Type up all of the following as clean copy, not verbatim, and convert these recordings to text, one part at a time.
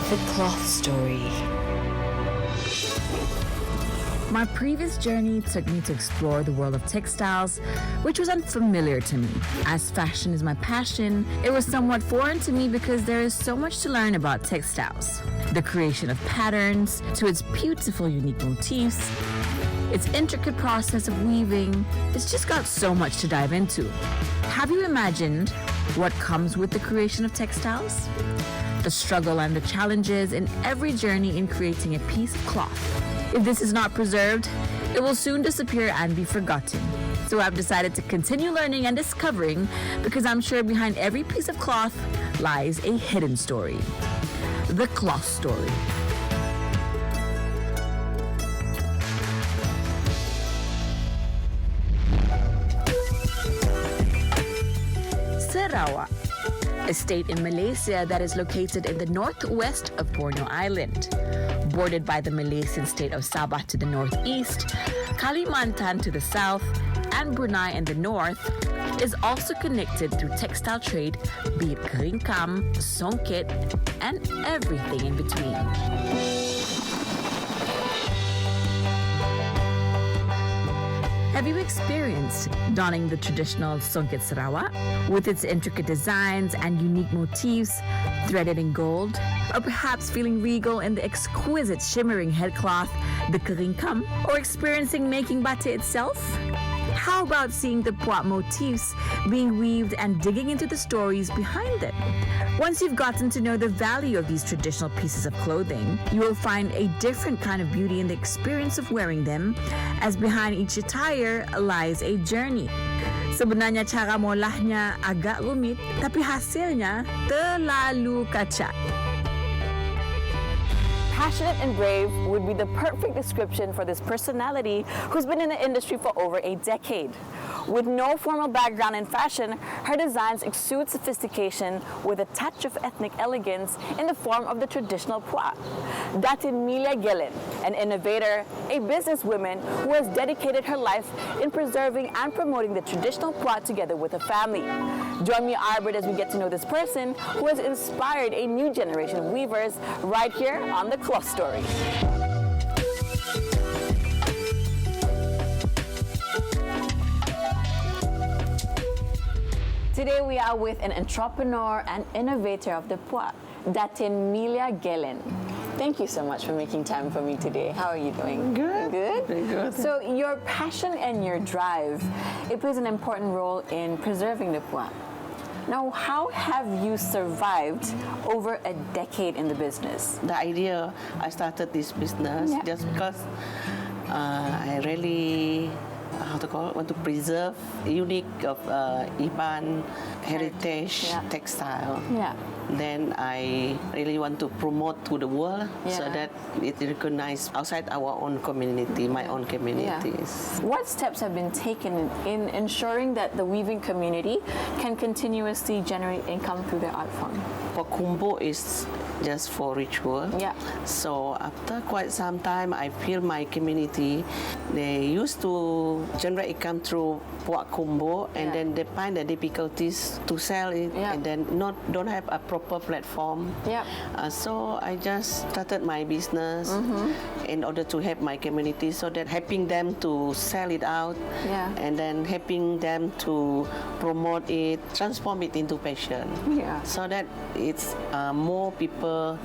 The cloth story. My previous journey took me to explore the world of textiles, which was unfamiliar to me. As fashion is my passion, it was somewhat foreign to me because there is so much to learn about textiles. The creation of patterns, to its beautiful, unique motifs, its intricate process of weaving. It's just got so much to dive into. Have you imagined what comes with the creation of textiles? The struggle and the challenges in every journey in creating a piece of cloth. If this is not preserved, it will soon disappear and be forgotten. So I've decided to continue learning and discovering because I'm sure behind every piece of cloth lies a hidden story. The cloth story. Sarawak, a state in Malaysia that is located in the northwest of Borneo Island. Bordered by the Malaysian state of Sabah to the northeast, Kalimantan to the south, and Brunei in the north, is also connected through textile trade, be it keringkam, songket, and everything in between. Have you experienced donning the traditional songket Sarawak with its intricate designs and unique motifs threaded in gold? Or perhaps feeling regal in the exquisite shimmering headcloth, the keringkam? Or experiencing making batik itself? How about seeing the Pua motifs being weaved and digging into the stories behind them? Once you've gotten to know the value of these traditional pieces of clothing, you will find a different kind of beauty in the experience of wearing them, as behind each attire lies a journey. Sebenarnya cara molahnya agak rumit, tapi hasilnya terlalu kacak. Passionate and brave would be the perfect description for this personality who's been in the industry for over a decade. With no formal background in fashion, her designs exude sophistication with a touch of ethnic elegance in the form of the traditional Pua. Datin Milia Gelen, an innovator, a businesswoman who has dedicated her life in preserving and promoting the traditional Pua together with her family. Join me, Arabyrd, as we get to know this person who has inspired a new generation of weavers right here on The Cloth Story. Today we are with an entrepreneur and innovator of the Pua, Datin Milia Gelen. Thank you so much for making time for me today. How are you doing? Good. Good? Very good. So your passion and your drive, it plays an important role in preserving the Pua. Now, how have you survived over a decade in the business? The idea I started this business just because I really want to preserve unique of Iban heritage textile. Yeah. Then I really want to promote to the world so that it recognized outside our own community, my own communities. What steps have been taken in ensuring that the weaving community can continuously generate income through their art form? Pua Kumbu is just for ritual. Yeah. So after quite some time, I feel my community, they used to generate income through Pua Kumbu, and then they find the difficulties to sell it, and then don't have a proper platform. Yeah. So I just started my business in order to help my community, so that helping them to sell it out, and then helping them to promote it, transform it into passion. Yeah. So that it's more people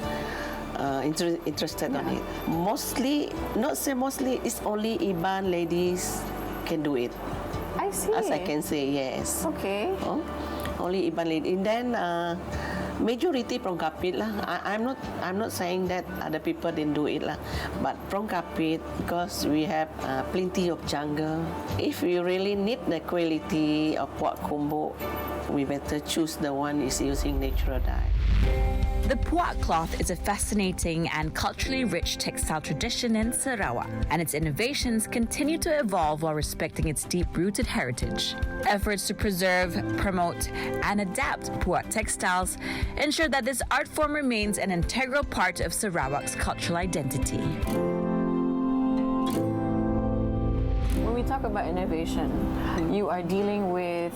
interested on it. Mostly, not say mostly, it's only Iban ladies can do it. I see. As I can say, yes. Okay. Oh, only Iban lady. And then majority from Kapit lah. I'm not saying that other people didn't do it lah, but from Kapit, because we have plenty of jungle. If we really need the quality of Pua Kumbu, we better choose the one is using natural dye. The Pua cloth is a fascinating and culturally rich textile tradition in Sarawak, and its innovations continue to evolve while respecting its deep-rooted heritage. Efforts to preserve, promote, and adapt Pua textiles ensure that this art form remains an integral part of Sarawak's cultural identity. When we talk about innovation, you are dealing with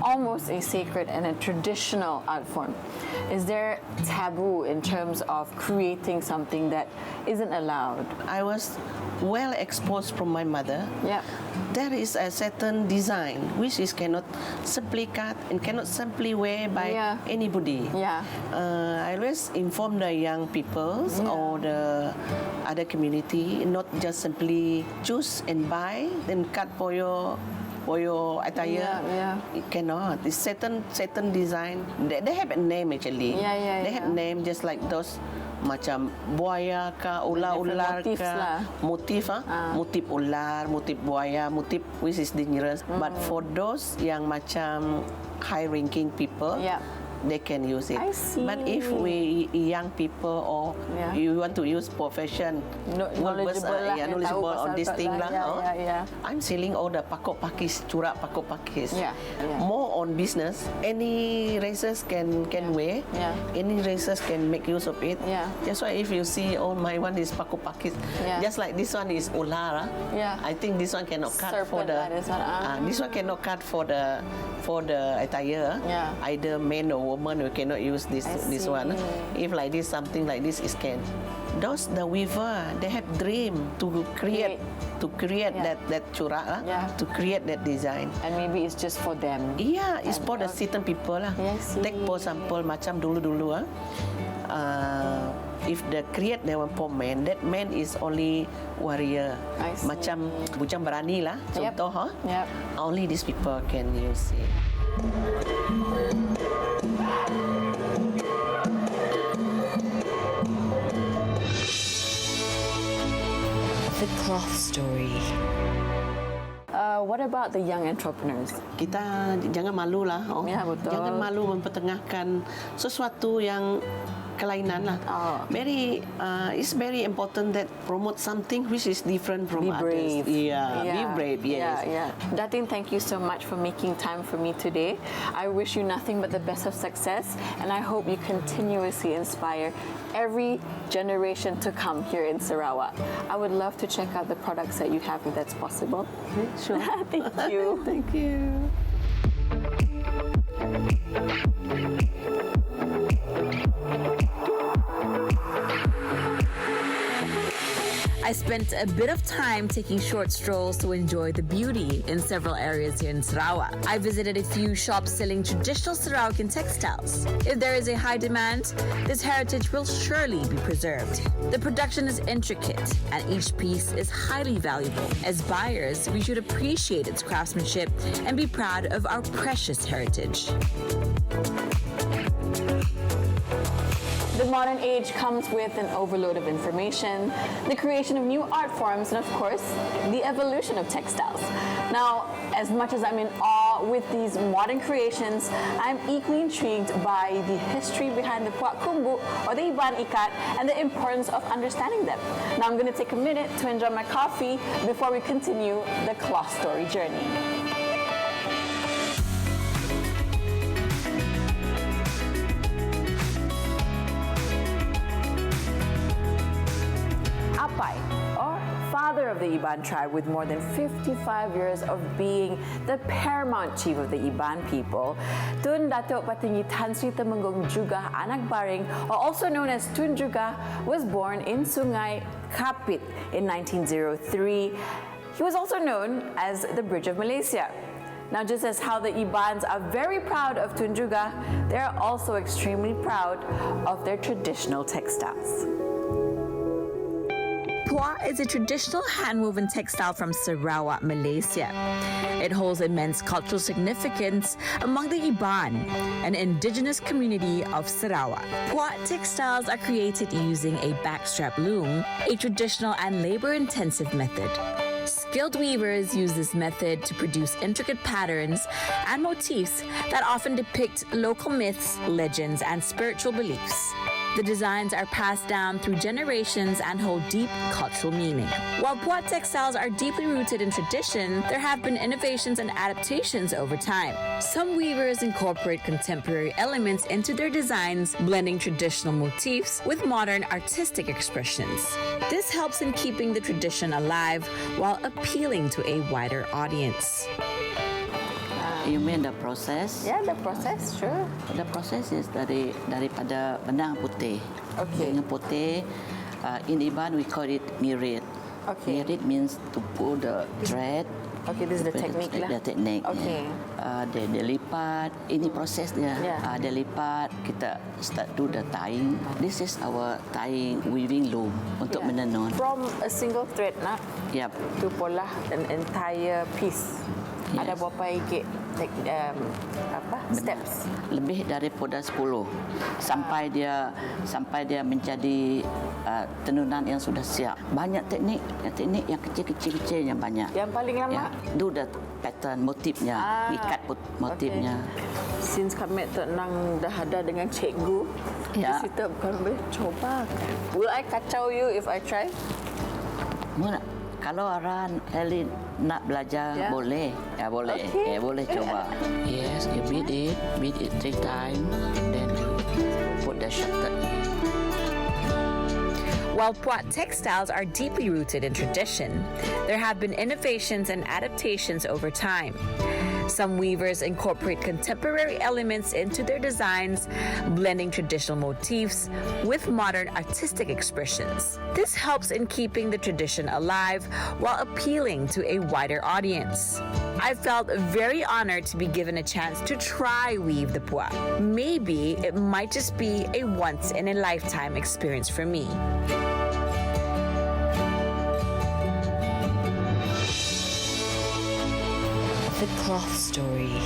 almost a sacred and a traditional art form. Is there taboo in terms of creating something that isn't allowed? I was well exposed from my mother. Yeah. There is a certain design which is cannot simply cut and cannot simply wear by Yeah. anybody. Yeah. I always inform the young people or the other community, not just simply choose and buy and cut for your attire. Yeah. It cannot. It's certain design. They have a name actually. Yeah. They have name just like those macam buaya ka, ular-ular motifs ka, lah. motif motif ular, motif buaya, motif which is dangerous. But for those yang macam high ranking people, Yeah. they can use it. I see. But if we young people or Yeah. you want to use profession, Knowledgeable lah, yang knowledgeable tahu on pasal this art thing lah. lah. Yeah. I'm selling all the pakok pakis, curak pakok pakis. Yeah. More on business. Any races can wear. Yeah. Any races can make use of it. Yeah. That's why if you see, my one is pakok pakis. Yeah. Just like this one is ular. Yeah. I think this one cannot cut for Serpent the. lah, this one. This one cannot cut for the attire. Yeah. Either man or woman, we cannot use this see. one. If like this, something like this is can. Those the weaver, they have dream to create Yeah. that curak Yeah. to create that design. And maybe it's just for them. Yeah, it's for the certain people lah. Yeah, I see. Take for example macam dulu if the create that one for man, that man is only warrior. I see. Macam bujang berani lah. Yep. Contoh Yep. only these people can use it. The cloth story. What about the young entrepreneurs? Kita jangan malu lah. Ya, betul. Jangan malu mempertengahkan sesuatu yang kelainan lah. It's very important that promote something which is different from Be others. brave. Be brave. Yes. Yeah. Datin, thank you so much for making time for me today. I wish you nothing but the best of success, and I hope you continuously inspire every generation to come here in Sarawak. I would love to check out the products that you have if that's possible. Sure. Thank you. Thank you. I spent a bit of time taking short strolls to enjoy the beauty in several areas here in Sarawak. I visited a few shops selling traditional Sarawakian textiles. If there is a high demand, this heritage will surely be preserved. The production is intricate and each piece is highly valuable. As buyers, we should appreciate its craftsmanship and be proud of our precious heritage. The modern age comes with an overload of information, the creation of new art forms, and of course, the evolution of textiles. Now, as much as I'm in awe with these modern creations, I'm equally intrigued by the history behind the Pua Kumbu or the Iban Ikat and the importance of understanding them. Now, I'm going to take a minute to enjoy my coffee before we continue the cloth story journey. Or father of the Iban tribe with more than 55 years of being the paramount chief of the Iban people, Tun Datuk Patinggi Tan Sri Temenggung Juga Anak Baring, or also known as Tun Juga, was born in Sungai Kapit in 1903. He was also known as the Bridge of Malaysia. Now, just as how the Ibans are very proud of Tun Juga, they are also extremely proud of their traditional textiles. Pua is a traditional hand-woven textile from Sarawak, Malaysia. It holds immense cultural significance among the Iban, an indigenous community of Sarawak. Pua textiles are created using a backstrap loom, a traditional and labor-intensive method. Skilled weavers use this method to produce intricate patterns and motifs that often depict local myths, legends, and spiritual beliefs. The designs are passed down through generations and hold deep cultural meaning. While Pua textiles are deeply rooted in tradition, there have been innovations and adaptations over time. Some weavers incorporate contemporary elements into their designs, blending traditional motifs with modern artistic expressions. This helps in keeping the tradition alive while appealing to a wider audience. You mean the process? Yeah, the process, sure. The process is daripada benang putih. Okay. Benang putih, in Iban we call it ngirit. Okay. Ngirit means to pull the thread. Okay, this is the technique lah. The technique. Okay. Dia lipat. Ini proses dia. Yeah. Dia lipat. Kita start do the tying. This is our tying weaving loom untuk menenun. From a single thread, nak? Yep. To polah an entire piece. Yes. Ada berapa ikut steps? Lebih daripada 10 sampai dia menjadi tenunan yang sudah siap. Banyak teknik yang kecil-kecil yang banyak. Yang paling lama? Do the pattern, motifnya, ikat motifnya. Okay. Since kami tenang dah ada dengan cikgu, kita bukan boleh coba. Will I kacau you if I try? Kalau orang Elin nak belajar boleh, boleh, Okay. Boleh coba. Yes, you beat it 3 times, then you put the shutter in. While Pua textiles are deeply rooted in tradition, there have been innovations and adaptations over time. Some weavers incorporate contemporary elements into their designs, blending traditional motifs with modern artistic expressions. This helps in keeping the tradition alive while appealing to a wider audience. I felt very honored to be given a chance to try weave the Pua. Maybe it might just be a once-in-a-lifetime experience for me. The cloth story.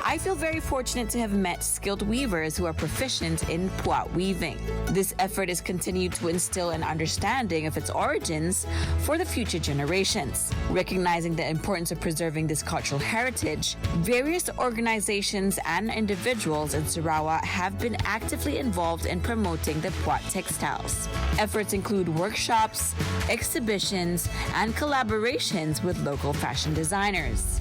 I feel very fortunate to have met skilled weavers who are proficient in Pua weaving. This effort is continued to instill an understanding of its origins for the future generations. Recognizing the importance of preserving this cultural heritage, various organizations and individuals in Sarawak have been actively involved in promoting the Pua textiles. Efforts include workshops, exhibitions, and collaborations with local fashion designers.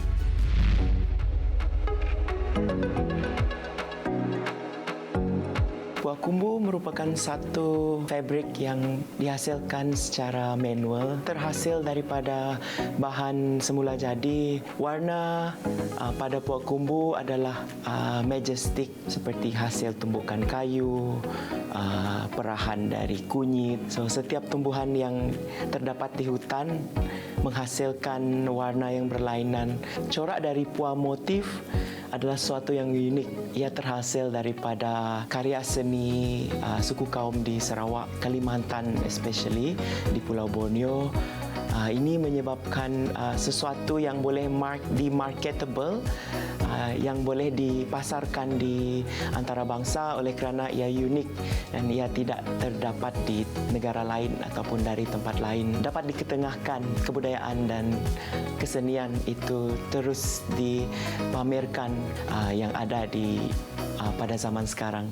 Pua Kumbu merupakan satu fabrik yang dihasilkan secara manual, terhasil daripada bahan semula jadi. Warna pada Pua Kumbu adalah majestic, seperti hasil tumbukan kayu, perahan dari kunyit. So, setiap tumbuhan yang terdapat di hutan menghasilkan warna yang berlainan. Corak dari Pua motif adalah sesuatu yang unik. Ia terhasil daripada karya seni suku kaum di Sarawak, Kalimantan especially, di Pulau Borneo. Ini menyebabkan sesuatu yang boleh marketable, yang boleh dipasarkan di antarabangsa oleh kerana ia unik dan ia tidak terdapat di negara lain ataupun dari tempat lain. Dapat diketengahkan kebudayaan dan kesenian itu terus dipamerkan yang ada di pada zaman sekarang.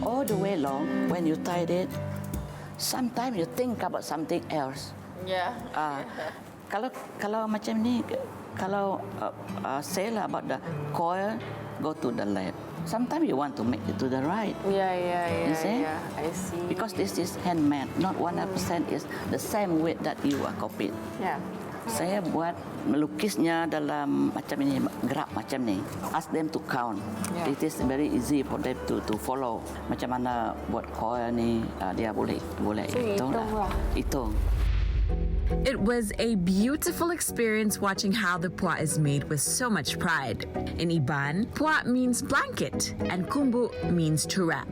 All the way long, when you tied it, sometimes you think about something else. Yeah. Kalau macam ni, kalau say lah about the coil, go to the left. Sometimes you want to make it to the right. Yeah. You see? I see. Because this is handmade, not 100% is the same weight that you are copied. Yeah. Saya buat melukisnya dalam macam ini, gerak macam ni. Ask them to count. Yeah. It is very easy for them to follow. Macam mana buat coil ni, dia boleh So, hitung lah. Hitung. It was a beautiful experience watching how the Pua is made with so much pride. In Iban, Pua means blanket and Kumbu means to wrap.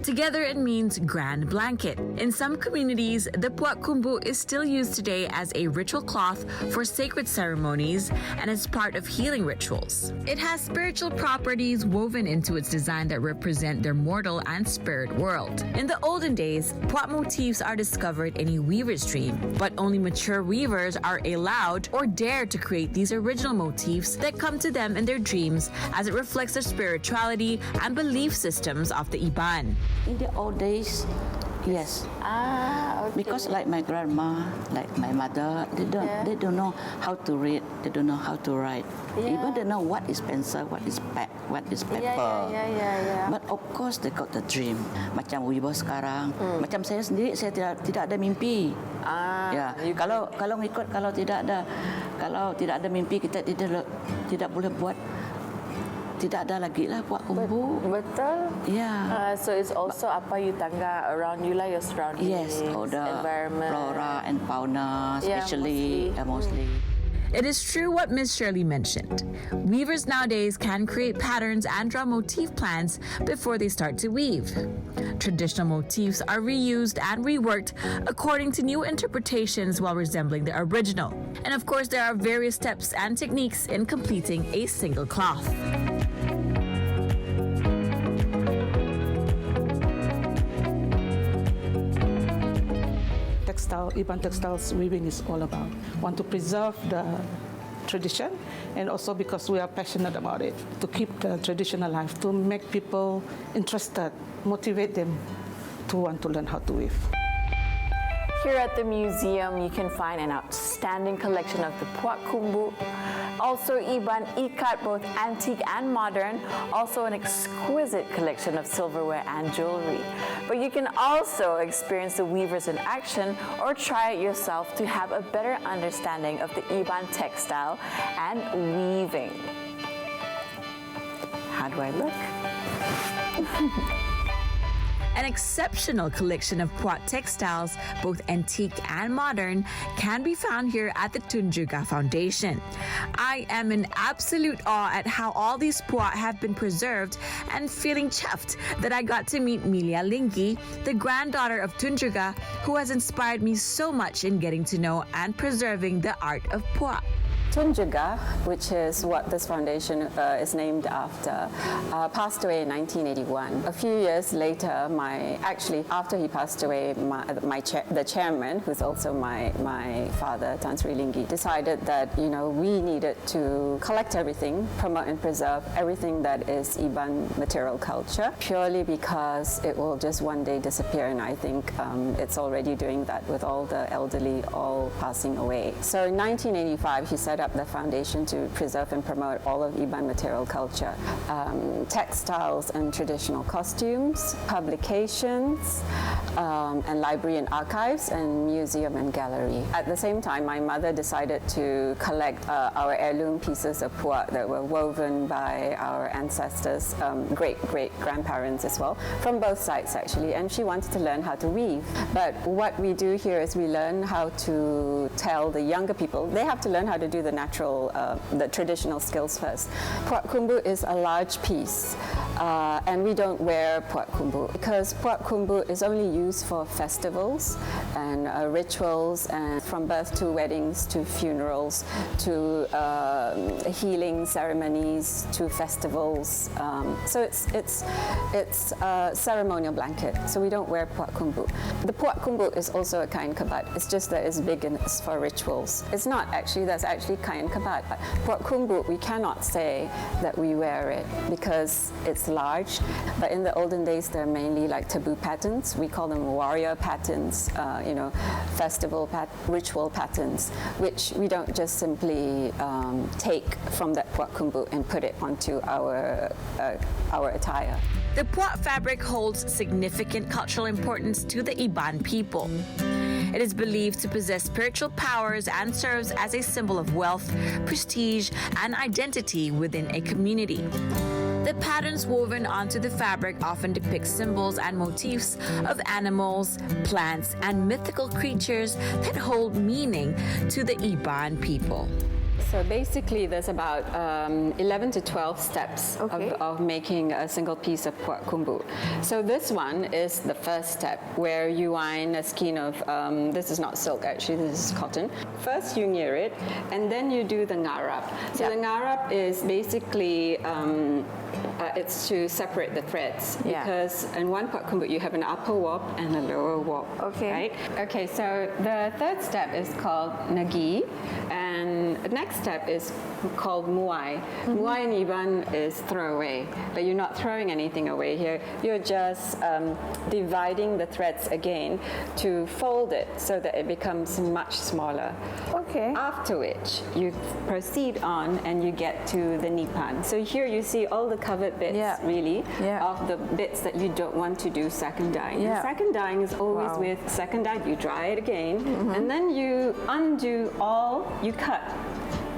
Together it means grand blanket. In some communities, the Pua Kumbu is still used today as a ritual cloth for sacred ceremonies and as part of healing rituals. It has spiritual properties woven into its design that represent their mortal and spirit world. In the olden days, Pua motifs are discovered in a weaver's dream, but only mature weavers are allowed or dare to create these original motifs that come to them in their dreams, as it reflects their spirituality and belief systems of the Iban. In the old days, yes. Okay. Because like my grandma, like my mother, they don't know how to read, they don't know how to write. Even they know what is pencil, what is paper. Yeah. But of course they got the dream. Macam weaver sekarang, macam saya sendiri, saya tidak ada mimpi. Ya, kalau ngikut kalau tidak ada mimpi kita tidak boleh buat. Tidak ada lagi lah Pua Kumbu. Betul. Yeah. So it's also apa you tangga around you lah, your surroundings, Yes, all the environment, flora and fauna, Yeah, especially mostly. It is true what Miss Shirley mentioned. Weavers nowadays can create patterns and draw motif plans before they start to weave. Traditional motifs are reused and reworked according to new interpretations while resembling the original. And of course, there are various steps and techniques in completing a single cloth. Iban textiles weaving is all about. Want to preserve the tradition, and also because we are passionate about it, to keep the tradition alive, to make people interested, motivate them to want to learn how to weave. Here at the museum, you can find an outstanding collection of the Pua Kumbu, also Iban Ikat, both antique and modern, also an exquisite collection of silverware and jewelry. But you can also experience the weavers in action or try it yourself to have a better understanding of the Iban textile and weaving. How do I look? An exceptional collection of Pua textiles, both antique and modern, can be found here at the Tuna Foundation. I am in absolute awe at how all these Pua have been preserved and feeling chuffed that I got to meet Milia Lingi, the granddaughter of Tuna, who has inspired me so much in getting to know and preserving the art of Pua. Tuna, which is what this foundation is named after, passed away in 1981. A few years later, after he passed away, the chairman, who's also my father, Tan Sri Lingi, decided that we needed to collect everything, promote and preserve everything that is Iban material culture, purely because it will just one day disappear, and I think it's already doing that with all the elderly all passing away. So in 1985, he set up the foundation to preserve and promote all of Iban material culture, textiles and traditional costumes, publications, and library and archives, and museum and gallery. At the same time, my mother decided to collect our heirloom pieces of Pua that were woven by our ancestors, great-great-grandparents as well, from both sides actually, and she wanted to learn how to weave. But what we do here is we learn how to tell the younger people, they have to learn how to do the traditional skills first. Pua Kumbu is a large piece, and we don't wear Pua Kumbu because Pua Kumbu is only used for festivals and rituals, and from birth to weddings to funerals to healing ceremonies to festivals. So it's a ceremonial blanket. So we don't wear Pua Kumbu. The Pua Kumbu is also a kain kabat. It's just that it's big and it's for rituals. It's not actually. That's actually kain kabat. Pua Kumbu, we cannot say that we wear it because it's large. But in the olden days, they're mainly like taboo patterns. We call them warrior patterns, festival ritual patterns, which we don't just simply take from that Pua Kumbu and put it onto our attire. The Pua fabric holds significant cultural importance to the Iban people. It is believed to possess spiritual powers and serves as a symbol of wealth, prestige, and identity within a community. The patterns woven onto the fabric often depict symbols and motifs of animals, plants, and mythical creatures that hold meaning to the Iban people. So basically, there's about 11 to 12 steps of making a single piece of Pua Kumbu. So this one is the first step, where you wind a skein of, this is not silk actually, this is cotton. First you near it, and then you do the ngarap. So the ngarap is basically, it's to separate the threads, because in one Pua Kumbu you have an upper warp and a lower warp. Right? Okay, so the third step is called nagi, and And the next step is called muai. Muai in Iban is throw away, but you're not throwing anything away here. You're just dividing the threads again to fold it so that it becomes much smaller. Okay. After which you proceed on and you get to the nipan. So here you see all the covered bits really of the bits that you don't want to do second dyeing. Yeah. And second dyeing is always with second dye. You dry it again and then you undo you cut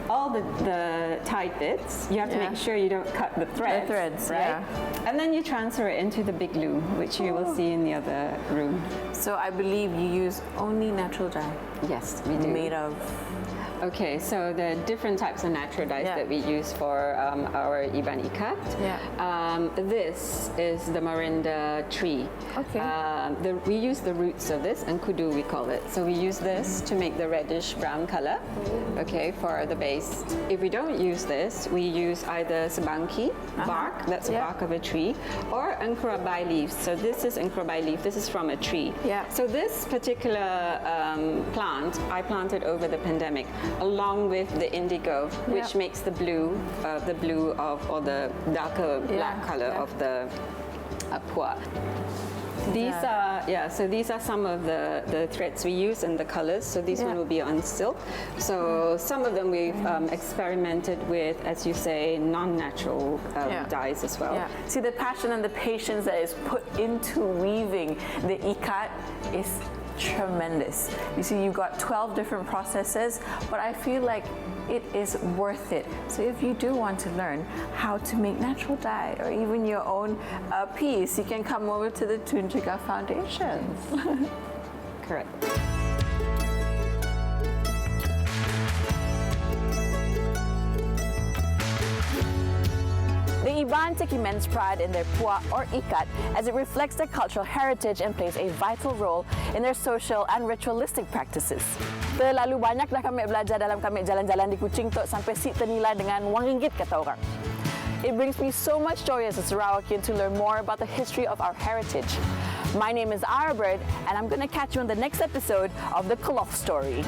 all the tight bits. You have to make sure you don't cut the threads, right? And then you transfer it into the big loom, which you will see in the other room. So I believe you use only natural dye. Yes, we do. Made of. Okay, so the different types of natural dyes that we use for our Iban Ikat. This is the Morinda tree. Okay. We use the roots of this, and kudu we call it. So we use this to make the reddish brown color, okay, for the base. If we don't use this, we use either sabangki bark, that's the bark of a tree, or angkurabai leaves. So this is angkurabai leaf, this is from a tree. So this particular plant, I planted over the pandemic, along with the indigo, which makes the blue of, or the darker black color of the pua. These are some of the threads we use and the colors. So these one will be on silk. So some of them we've experimented with, as you say, non-natural dyes as well. See, the passion and the patience that is put into weaving the ikat is tremendous. You see, you've got 12 different processes, but I feel like it is worth it. So if you do want to learn how to make natural dye or even your own piece, you can come over to the Tuna Foundation. Correct. The Iban take immense pride in their pua or ikat as it reflects their cultural heritage and plays a vital role in their social and ritualistic practices. Terlalu banyak dah kami belajar dalam kami jalan-jalan di Kuching Tok sampai si ternilai dengan RM1 kata orang. It brings me so much joy as a Sarawakian to learn more about the history of our heritage. My name is Arabyrd, and I'm going to catch you on the next episode of The Cloth Story.